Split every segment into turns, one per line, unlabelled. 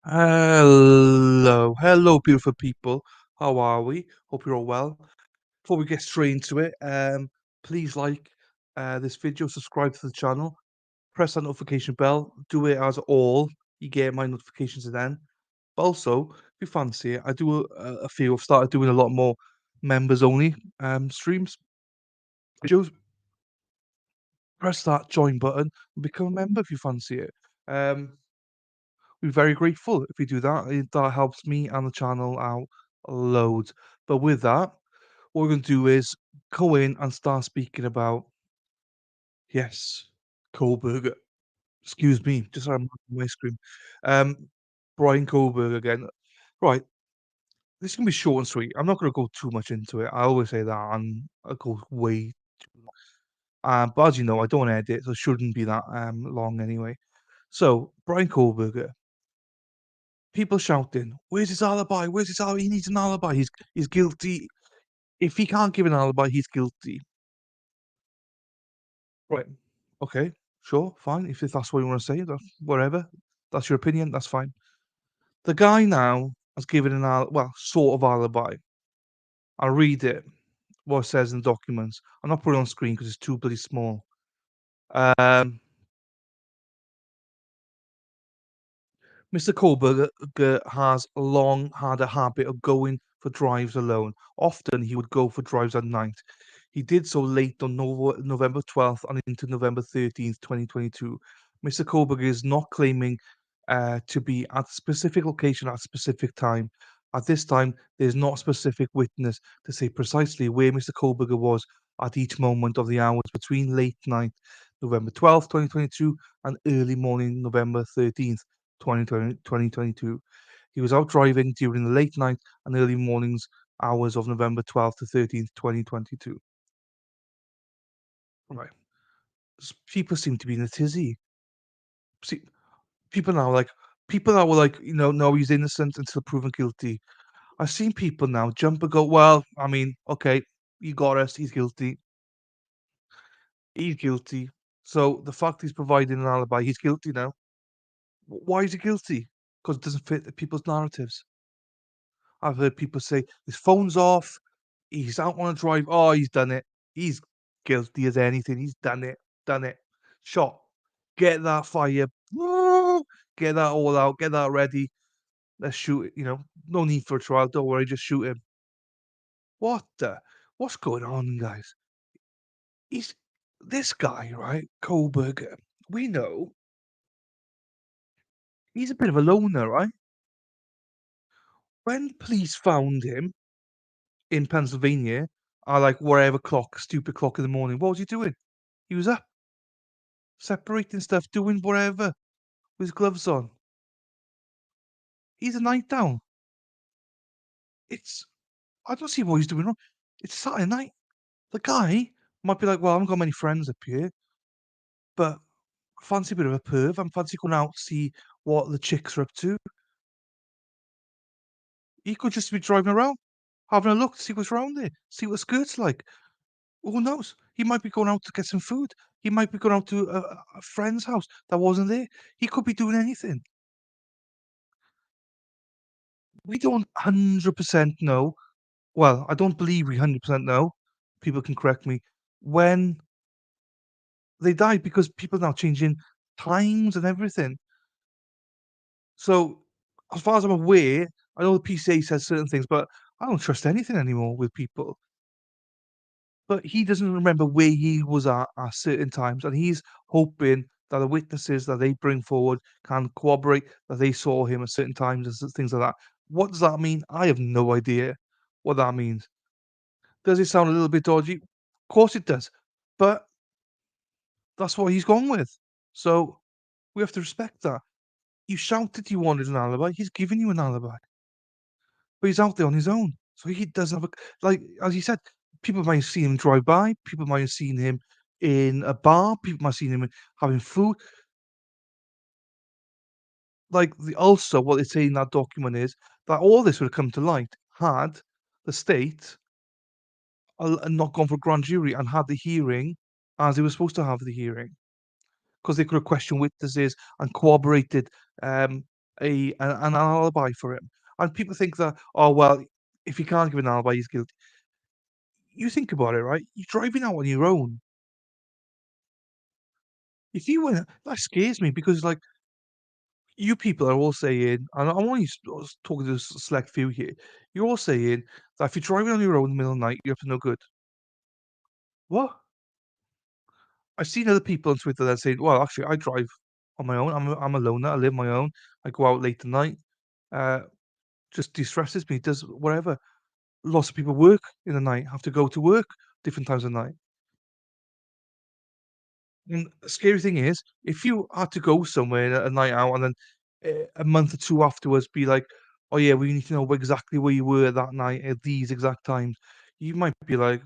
Hello, beautiful people. How are we? Hope you're all well. Before we get straight into it, please like this video, subscribe to the channel, press that notification bell, do it as all. You get my notifications then. But also, if you fancy it, I do a few. I've started doing a lot more members only streams, videos. Press that join button and become a member if you fancy it. Um, We're very grateful if you do that. That helps me and the channel out loads. But with that, what we're going to do is go in and start speaking about, yes, Kohberger. Excuse me, just had a mark on my screen. Bryan Kohberger again. Right, this is going to be short and sweet. I'm not going to go too much into it. I always say that, and I go way. But as you know, I don't edit, so it shouldn't be that long anyway. So, Bryan Kohberger, people shouting, "Where's his alibi? Where's his alibi? He needs an alibi. He's guilty. If he can't give an alibi, he's guilty." Right. Okay. Sure. Fine. If that's what you want to say, that's whatever. That's your opinion. That's fine. The guy now has given well, sort of alibi. I'll read it. What it says in the documents. I'm not putting it on screen because it's too bloody small. Um, Mr. Kohlberger has long had a habit of going for drives alone. Often he would go for drives at night. He did so late on November 12th and into November 13th, 2022. Mr. Kohlberger is not claiming to be at a specific location at a specific time. At this time, there's not a specific witness to say precisely where Mr. Kohlberger was at each moment of the hours between late night, November 12th, 2022, and early morning, November 13th. 2022. He was out driving during the late night and early mornings hours of November 12th to 13th, 2022. Right. People seem to be in a tizzy. See, people now like people that were like, no, he's innocent until proven guilty. I've seen people now jump and go, well, I mean, okay, you got us, he's guilty. He's guilty. So the fact he's providing an alibi, he's guilty now. Why is he guilty? Because it doesn't fit people's narratives. I've heard people say his phone's off, he's out on a drive. Oh, he's done it. He's guilty as anything. He's done it. Done it. Shot. Get that fire. Woo! Get that all out. Get that ready. Let's shoot it. No need for a trial. Don't worry. Just shoot him. What the? What's going on, guys? He's this guy, right? Kohlberger. We know he's a bit of a loner, right? When police found him in Pennsylvania at like whatever clock, stupid clock in the morning, what was he doing? He was up separating stuff, doing whatever with his gloves on. He's a night down. It's I don't see what he's doing wrong. It's Saturday night. The guy might be like, "Well, I haven't got many friends up here, but I fancy a bit of a perv. I fancy going out to see what the chicks are up to." He could just be driving around, having a look to see what's around there, see what the skirt's like. Who knows? He might be going out to get some food. He might be going out to a friend's house that wasn't there. He could be doing anything. We don't 100% know. Well, I don't believe we 100% know. People can correct me. When they died, because people now changing times and everything. So, as far as I'm aware, I know the PCA says certain things, but I don't trust anything anymore with people. But he doesn't remember where he was at certain times, and he's hoping that the witnesses that they bring forward can corroborate that they saw him at certain times and things like that. What does that mean? I have no idea what that means. Does it sound a little bit dodgy? Of course it does, but that's what he's gone with. So we have to respect that. You shouted you wanted an alibi. He's giving you an alibi, but he's out there on his own. So he doesn't have like as you said. People might have seen him drive by. People might have seen him in a bar. People might have seen him having food. Like also, what they say in that document is that all this would have come to light had the state not gone for grand jury and had the hearing as they were supposed to have the hearing. 'Cause they could have questioned witnesses and corroborated, an alibi for him. And people think that, "Oh, well, if he can't give an alibi, he's guilty." You think about it, right? You're driving out on your own. If you went that scares me because, like, you people are all saying, and I'm only talking to a select few here, you're all saying that if you're driving on your own in the middle of the night, you're up to no good. What? I've seen other people on Twitter that say, "Well, actually, I drive on my own. I'm a loner. I live on my own. I go out late at night. Uh, just de-stresses me. Does whatever." Lots of people work in the night, have to go to work different times of night. And the scary thing is, if you had to go somewhere a night out and then a month or two afterwards be like, "Oh yeah, we need to know exactly where you were that night at these exact times," you might be like,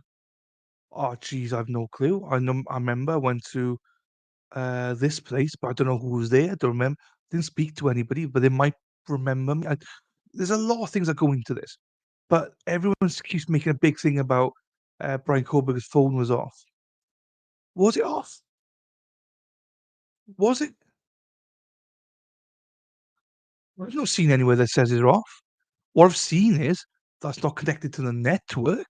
"Oh, geez, I've no clue. I remember I went to this place, but I don't know who was there. I don't remember. Didn't speak to anybody, but they might remember me." There's a lot of things that go into this, but everyone keeps making a big thing about Bryan Kohberger's phone was off. Was it off? Was it? I've not seen anywhere that says it's off. What I've seen is that's not connected to the network.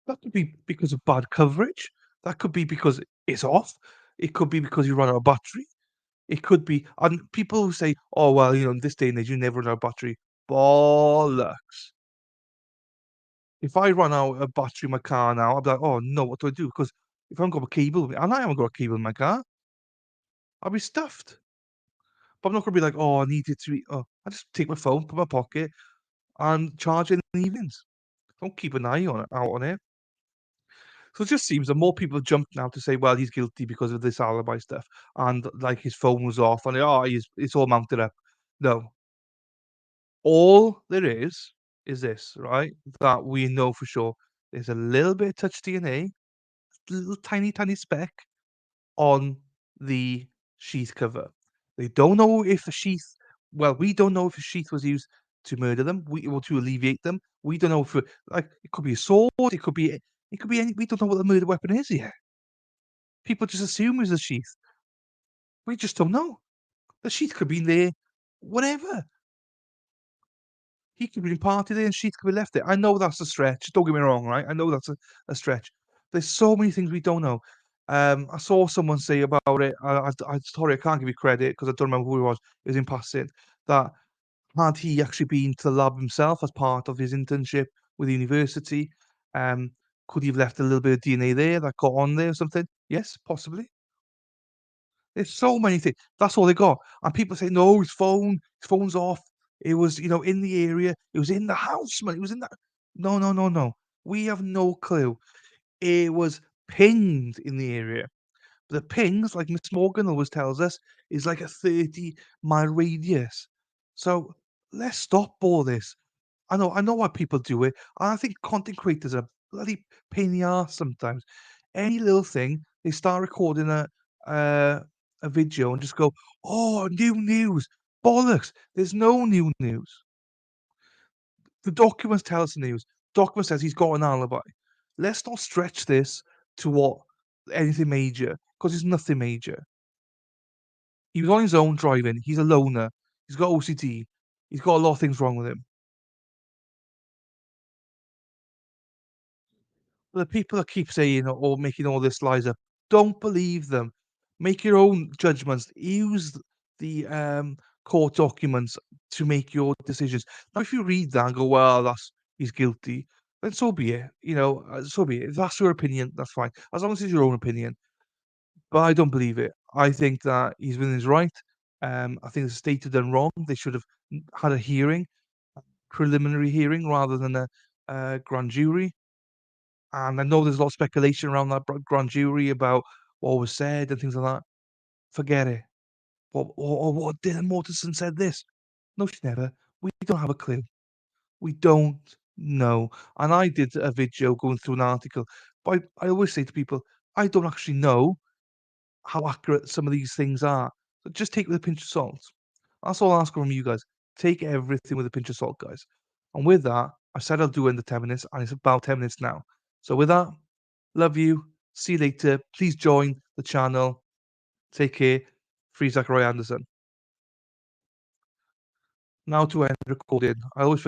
That could be because of bad coverage. That could be because it's off. It could be because you run out of battery. It could be, and people who say, "Oh, well, in this day and age, you never run out of battery." Bollocks. If I run out of battery in my car now, I'll be like, "Oh, no, what do I do?" Because if I haven't got a cable with me and I haven't got a cable in my car, I'll be stuffed. But I'm not gonna be like, "Oh, I need it to be." Oh, I just take my phone, put in my pocket, and charge it in the evenings. Don't keep an eye on it out on it. So it just seems that more people jump now to say, "Well, he's guilty because of this alibi stuff," and, like, his phone was off, and, "Oh, he's it's all mounted up." No. All there is this, right? That we know for sure. There's a little bit of touch DNA, little tiny, tiny speck on the sheath cover. They don't know if the sheath well, we don't know if the sheath was used to murder them, or to alleviate them. We don't know if like, it could be a sword, it could be any we don't know what the murder weapon is yet. People just assume it's a sheath. We just don't know. The sheath could be in there, whatever. He could be party there and sheets could be left there. I know that's a stretch, don't get me wrong, right? I know that's a stretch. There's so many things we don't know. I saw someone say about it, I sorry, I can't give you credit because I don't remember who it was. It was in passing, that had he actually been to the lab himself as part of his internship with the university, um, could he have left a little bit of DNA there that got on there or something? Yes, possibly. There's so many things. That's all they got. And people say, "No, his phone's off. It was, in the area. It was in the house, man. It was in that." No, no, no, no. We have no clue. It was pinged in the area. The pings, like Miss Morgan always tells us, is like a 30-mile radius. So let's stop all this. I know why people do it, and I think content creators are bloody pain in the arse sometimes. Any little thing, they start recording uh, a video and just go, "Oh, new news." Bollocks! There's no new news. The documents tell us the news. Document says he's got an alibi. Let's not stretch this to what anything major, because it's nothing major. He was on his own driving. He's a loner. He's got OCD. He's got a lot of things wrong with him. The people that keep saying or making all this lies up, don't believe them. Make your own judgments. Use the court documents to make your decisions. Now, if you read that and go, "Well, that's he's guilty," then so be it. So be it. If that's your opinion, that's fine. As long as it's your own opinion. But I don't believe it. I think that he's within his right. I think the state have done wrong. They should have had a hearing, preliminary hearing, rather than a grand jury. And I know there's a lot of speculation around that grand jury about what was said and things like that. Forget it. Or what Dylan Mortensen said this. No, she never. We don't have a clue. We don't know. And I did a video going through an article, but I always say to people, I don't actually know how accurate some of these things are. So just take it with a pinch of salt. That's all I ask from you guys. Take everything with a pinch of salt, guys. And with that, I said I'll do it in the 10 minutes, and it's about 10 minutes now. So with that, love you. See you later. Please join the channel. Take care. Free Zachariah Anderson. Now to end recording. I always